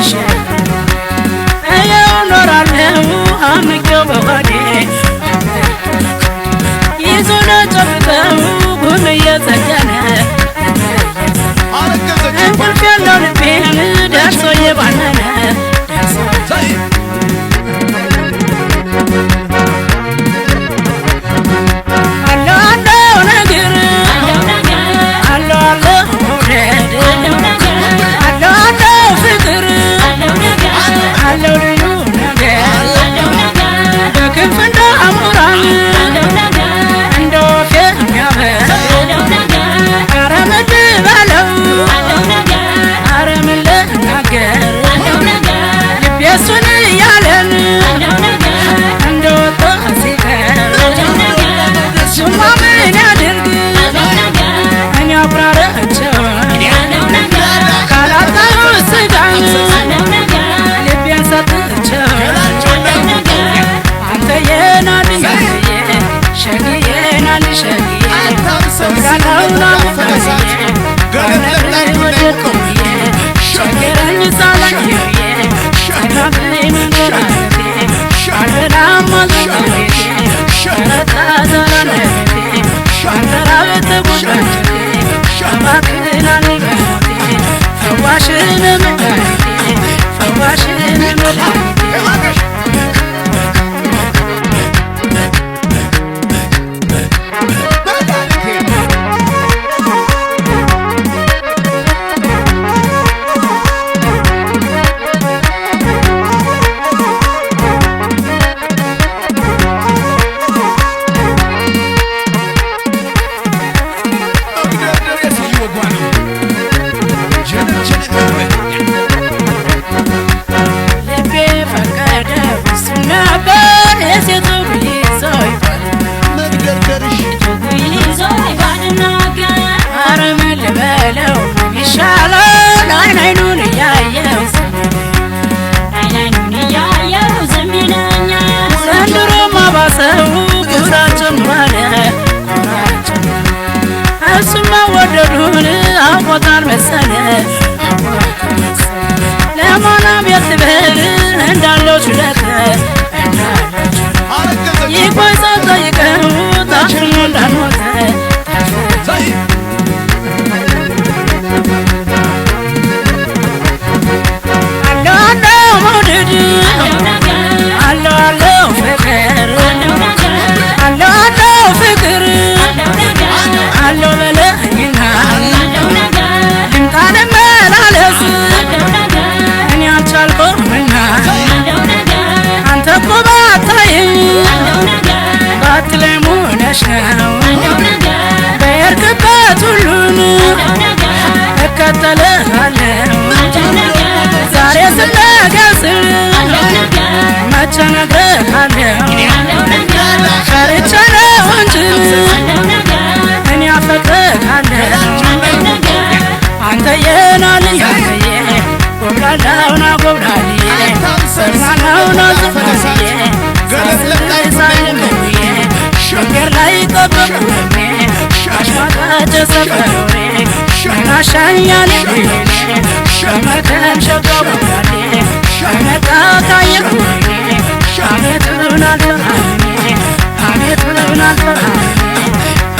ነሽ እየው ኖራለሁ አምቄው በሆዴ ይዞ ለጨብጠው ጉም እየጸገነ እንቅልፍ ያለው ልቤን ደርሶ እየባነነ ወደዱን አቆጣር መሰለ ለማና ቢያስበል እንዳለው ችለተ ይቆይ ሳይጠይቀው ታሽሞ እንዳልሞተ አለው አለው መውደድ አለው አለው ፍቅር አለው አለው ፍቅር አለው በለኝና ልምጣ ልመላለስ እኔ አልቻልኩምና አንተ እኮ ባታየኝ ባትለኝ ሙነሽ ነው በሄድክበት ሁሉን እከተልሃለሁ ዛሬ ስነገስል መቼ እነግርሃለሁ ፈርቼ ነው እንጂ እኔ አፈቅርሃለሁ አንተ የናልኝ አንተዬ ጎብላላውና ጎብላልዬ ሰማናውና ዝፋስዬ ሳልምዬ ሸንገር ላይ ጠበቁኝ አሽማጣጭ ሰፈሮሬ ናሻኛኔ ሸመተም ሸገቡላሌ ሸመጣ ታየሁኝ አሜቱን አልፈራኝ አሜቱን አልፈራኝ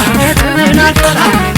አሜቱን አልፈራኝ